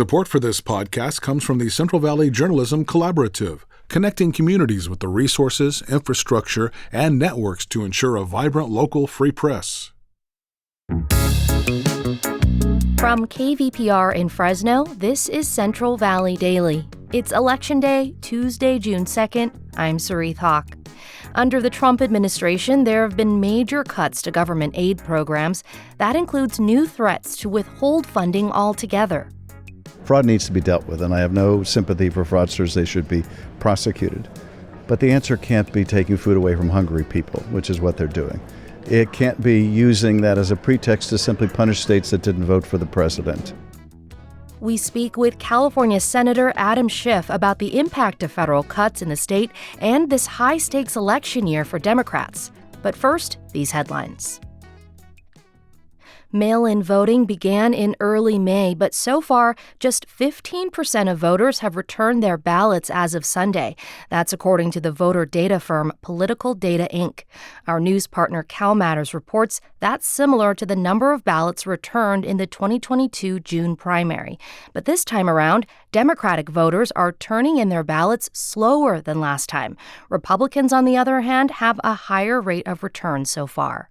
Support for this podcast comes from the Central Valley Journalism Collaborative, connecting communities with the resources, infrastructure, and networks to ensure a vibrant local free press. From KVPR in Fresno, this is Central Valley Daily. It's Election Day, Tuesday, June 2nd. I'm Sarith Hawk. Under the Trump administration, there have been major cuts to government aid programs. That includes new threats to withhold funding altogether. Fraud needs to be dealt with, and I have no sympathy for fraudsters. They should be prosecuted. But the answer can't be taking food away from hungry people, which is what they're doing. It can't be using that as a pretext to simply punish states that didn't vote for the president. We speak with California Senator Adam Schiff about the impact of federal cuts in the state and this high-stakes election year for Democrats. But first, these headlines. Mail-in voting began in early May, but so far, just 15% of voters have returned their ballots as of Sunday. That's according to the voter data firm Political Data, Inc. Our news partner CalMatters reports that's similar to the number of ballots returned in the 2022 June primary. But this time around, Democratic voters are turning in their ballots slower than last time. Republicans, on the other hand, have a higher rate of return so far.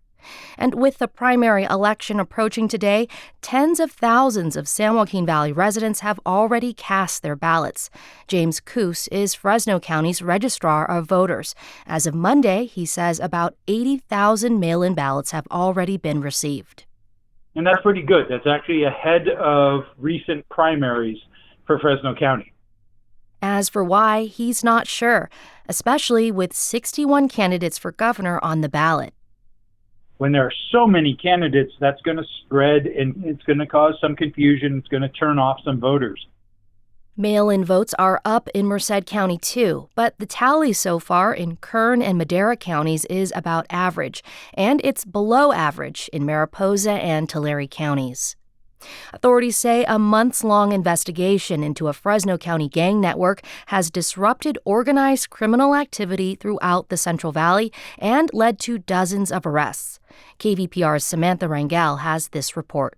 And with the primary election approaching today, tens of thousands of San Joaquin Valley residents have already cast their ballots. James Coos is Fresno County's registrar of voters. As of Monday, he says about 80,000 mail-in ballots have already been received. And that's pretty good. That's actually ahead of recent primaries for Fresno County. As for why, he's not sure, especially with 61 candidates for governor on the ballot. When there are so many candidates, that's going to spread and it's going to cause some confusion. It's going to turn off some voters. Mail-in votes are up in Merced County, too, but the tally so far in Kern and Madera counties is about average, and it's below average in Mariposa and Tulare counties. Authorities say a months-long investigation into a Fresno County gang network has disrupted organized criminal activity throughout the Central Valley and led to dozens of arrests. KVPR's Samantha Rangel has this report.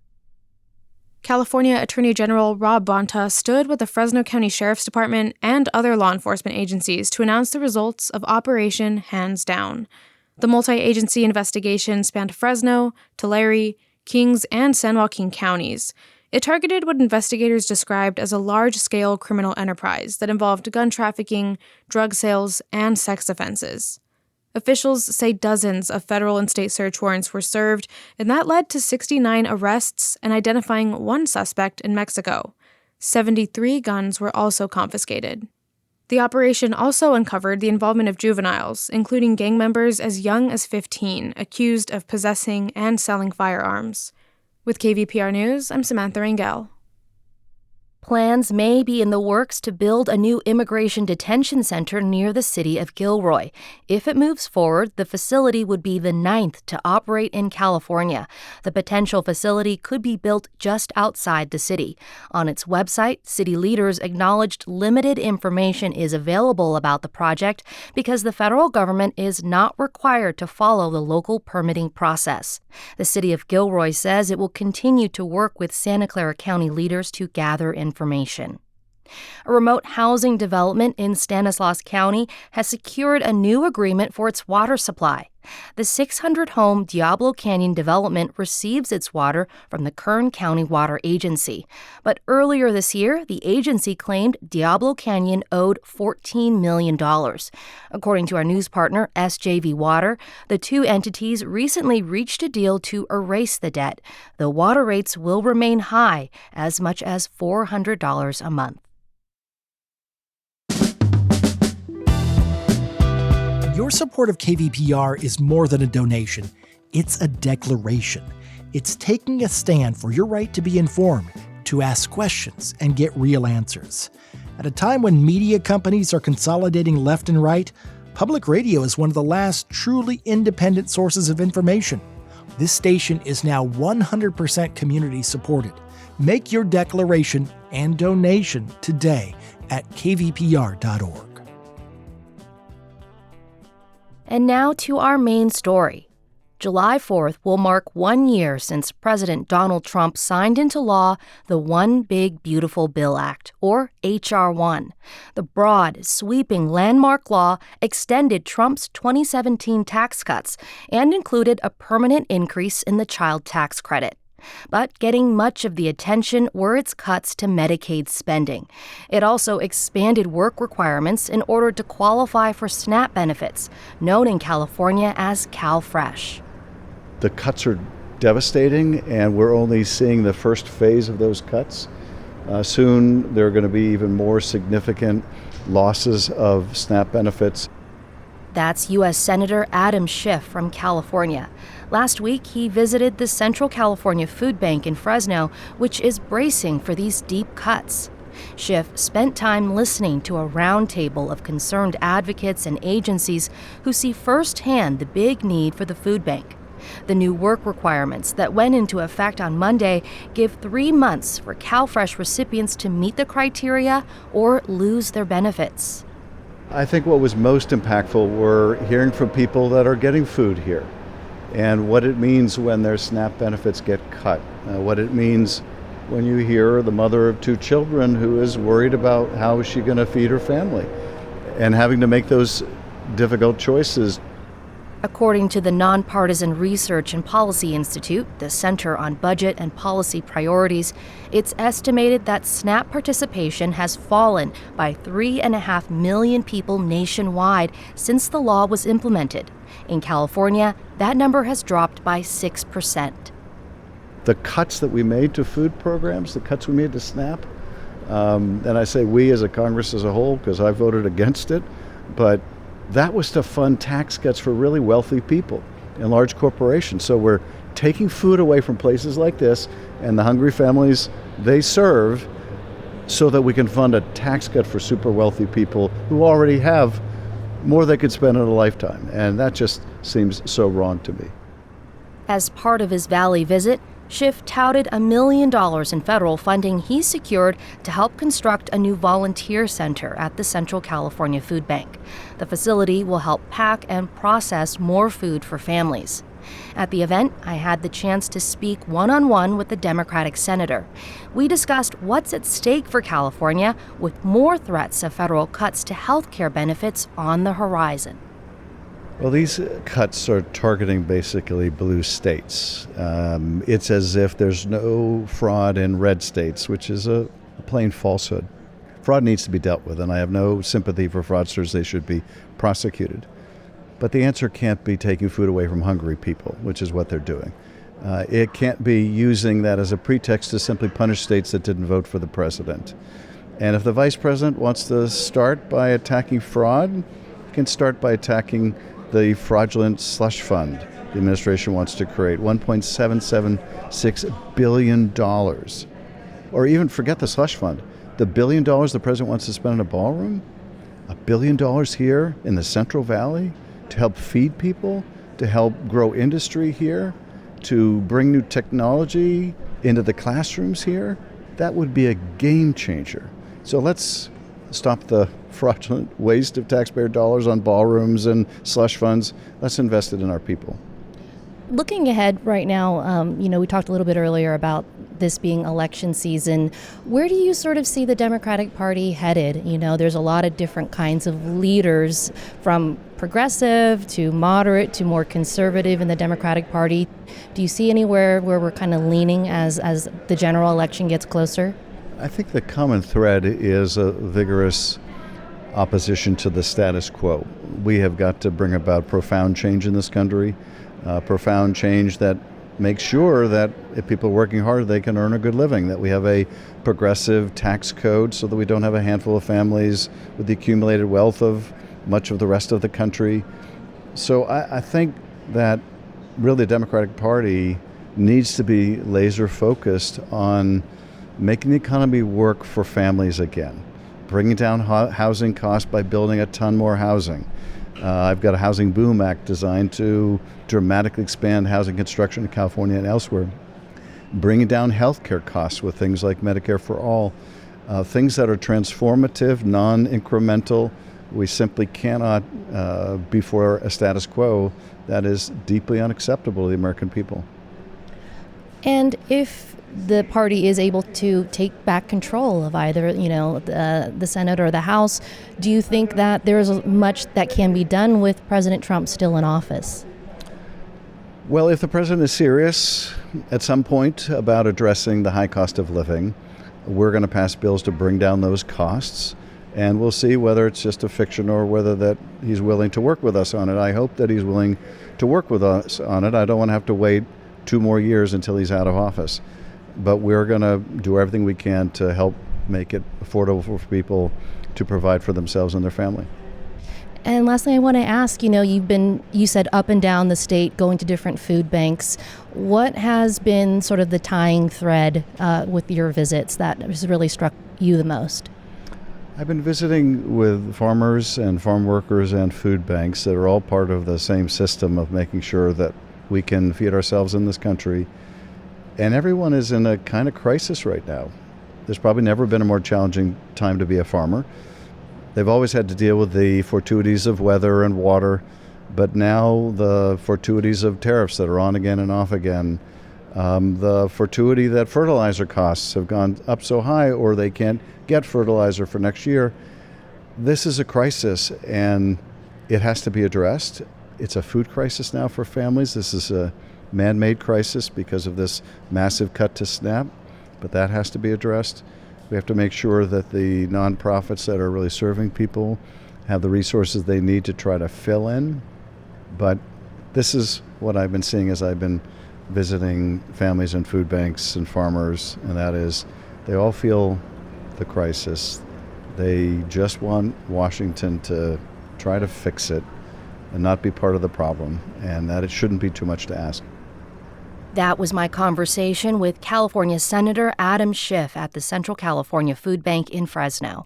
California Attorney General Rob Bonta stood with the Fresno County Sheriff's Department and other law enforcement agencies to announce the results of Operation Hands Down. The multi-agency investigation spanned Fresno, Tulare, Kings, and San Joaquin counties. It targeted what investigators described as a large-scale criminal enterprise that involved gun trafficking, drug sales, and sex offenses. Officials say dozens of federal and state search warrants were served, and that led to 69 arrests and identifying one suspect in Mexico. 73 guns were also confiscated. The operation also uncovered the involvement of juveniles, including gang members as young as 15, accused of possessing and selling firearms. With KVPR News, I'm Samantha Rangel. Plans may be in the works to build a new immigration detention center near the city of Gilroy. If it moves forward, the facility would be the 9th to operate in California. The potential facility could be built just outside the city. On its website, city leaders acknowledged limited information is available about the project because the federal government is not required to follow the local permitting process. The city of Gilroy says it will continue to work with Santa Clara County leaders to gather information. A remote housing development in Stanislaus County has secured a new agreement for its water supply. The 600-home Diablo Canyon development receives its water from the Kern County Water Agency. But earlier this year, the agency claimed Diablo Canyon owed $14 million. According to our news partner, SJV Water, the two entities recently reached a deal to erase the debt. The water rates will remain high, as much as $400 a month. Your support of KVPR is more than a donation. It's a declaration. It's taking a stand for your right to be informed, to ask questions, and get real answers. At a time when media companies are consolidating left and right, public radio is one of the last truly independent sources of information. This station is now 100% community supported. Make your declaration and donation today at kvpr.org. And now to our main story. July 4th will mark 1 year since President Donald Trump signed into law the One Big Beautiful Bill Act, or H.R. 1. The broad, sweeping landmark law extended Trump's 2017 tax cuts and included a permanent increase in the child tax credit. But getting much of the attention were its cuts to Medicaid spending. It also expanded work requirements in order to qualify for SNAP benefits, known in California as CalFresh. The cuts are devastating, and we're only seeing the first phase of those cuts. Soon there are going to be even more significant losses of SNAP benefits. That's U.S. Senator Adam Schiff from California. Last week, he visited the Central California Food Bank in Fresno, which is bracing for these deep cuts. Schiff spent time listening to a roundtable of concerned advocates and agencies who see firsthand the big need for the food bank. The new work requirements that went into effect on Monday give 3 months for CalFresh recipients to meet the criteria or lose their benefits. I think what was most impactful were hearing from people that are getting food here and what it means when their SNAP benefits get cut, what it means when you hear the mother of 2 children who is worried about how is she going to feed her family and having to make those difficult choices. According to the Nonpartisan Research and Policy Institute, the Center on Budget and Policy Priorities, it's estimated that SNAP participation has fallen by 3.5 million people nationwide since the law was implemented. In California, that number has dropped by 6%. The cuts that we made to food programs, the cuts we made to SNAP, and I say we as a Congress as a whole because I voted against it, but that was to fund tax cuts for really wealthy people and large corporations. So we're taking food away from places like this and the hungry families they serve so that we can fund a tax cut for super wealthy people who already have more they could spend in a lifetime. And that just seems so wrong to me. As part of his Valley visit, Schiff touted $1 million in federal funding he secured to help construct a new volunteer center at the Central California Food Bank. The facility will help pack and process more food for families. At the event, I had the chance to speak one-on-one with the Democratic senator. We discussed what's at stake for California, with more threats of federal cuts to health care benefits on the horizon. Well, these cuts are targeting basically blue states. It's as if there's no fraud in red states, which is a plain falsehood. Fraud needs to be dealt with, and I have no sympathy for fraudsters. They should be prosecuted. But the answer can't be taking food away from hungry people, which is what they're doing. It can't be using that as a pretext to simply punish states that didn't vote for the president. And if the vice president wants to start by attacking fraud, he can start by attacking the fraudulent slush fund the administration wants to create, $1.776 billion. Or even forget the slush fund. The $1 billion the president wants to spend in a ballroom, $1 billion here in the Central Valley to help feed people, to help grow industry here, to bring new technology into the classrooms here, that would be a game changer. So let's stop the fraudulent waste of taxpayer dollars on ballrooms and slush funds. Let's invest it in our people. Looking ahead right now, we talked a little bit earlier about this being election season. Where do you sort of see the Democratic Party headed? There's a lot of different kinds of leaders, from progressive to moderate to more conservative in the Democratic Party. Do you see anywhere where we're kind of leaning as the general election gets closer? I think the common thread is a vigorous opposition to the status quo. We have got to bring about profound change in this country, profound change that makes sure that if people are working hard, they can earn a good living, that we have a progressive tax code so that we don't have a handful of families with the accumulated wealth of much of the rest of the country. So I think that really the Democratic Party needs to be laser focused on making the economy work for families again, bringing down housing costs by building a ton more housing. I've got a Housing Boom Act designed to dramatically expand housing construction in California and elsewhere, bringing down healthcare costs with things like Medicare for All, things that are transformative, non-incremental, We simply cannot be for a status quo that is deeply unacceptable to the American people. And if the party is able to take back control of either, the Senate or the House, do you think that there's much that can be done with President Trump still in office? Well, if the president is serious at some point about addressing the high cost of living, we're going to pass bills to bring down those costs, and we'll see whether it's just a fiction or whether that he's willing to work with us on it. I hope that he's willing to work with us on it. I don't want to have to wait 2 more years until he's out of office. But we're going to do everything we can to help make it affordable for people to provide for themselves and their family. And lastly, I want to ask, you said up and down the state, going to different food banks. What has been sort of the tying thread with your visits that has really struck you the most? I've been visiting with farmers and farm workers and food banks that are all part of the same system of making sure that we can feed ourselves in this country. And everyone is in a kind of crisis right now. There's probably never been a more challenging time to be a farmer. They've always had to deal with the fortuities of weather and water, but now the fortuities of tariffs that are on again and off again, the fortuity that fertilizer costs have gone up so high or they can't get fertilizer for next year. This is a crisis, and it has to be addressed. It's a food crisis now for families. This is a man-made crisis because of this massive cut to SNAP, but that has to be addressed. We have to make sure that the nonprofits that are really serving people have the resources they need to try to fill in. But this is what I've been seeing as I've been visiting families and food banks and farmers, and that is they all feel the crisis. They just want Washington to try to fix it and not be part of the problem, and that it shouldn't be too much to ask. That was my conversation with California Senator Adam Schiff at the Central California Food Bank in Fresno.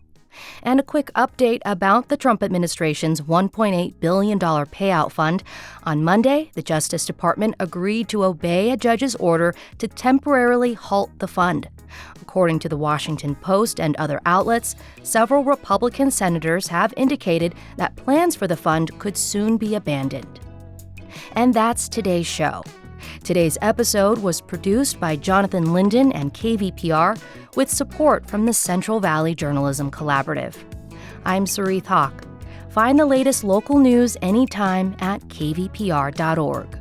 And a quick update about the Trump administration's $1.8 billion payout fund. On Monday, the Justice Department agreed to obey a judge's order to temporarily halt the fund. According to the Washington Post and other outlets, several Republican senators have indicated that plans for the fund could soon be abandoned. And that's today's show. Today's episode was produced by Jonathan Linden and KVPR with support from the Central Valley Journalism Collaborative. I'm Sarith Hawk. Find the latest local news anytime at kvpr.org.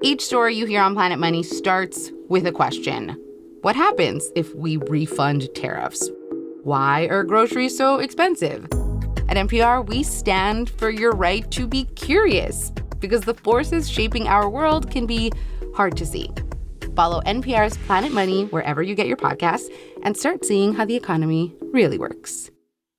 Each story you hear on Planet Money starts with a question. What happens if we refund tariffs? Why are groceries so expensive? At NPR, we stand for your right to be curious because the forces shaping our world can be hard to see. Follow NPR's Planet Money wherever you get your podcasts and start seeing how the economy really works.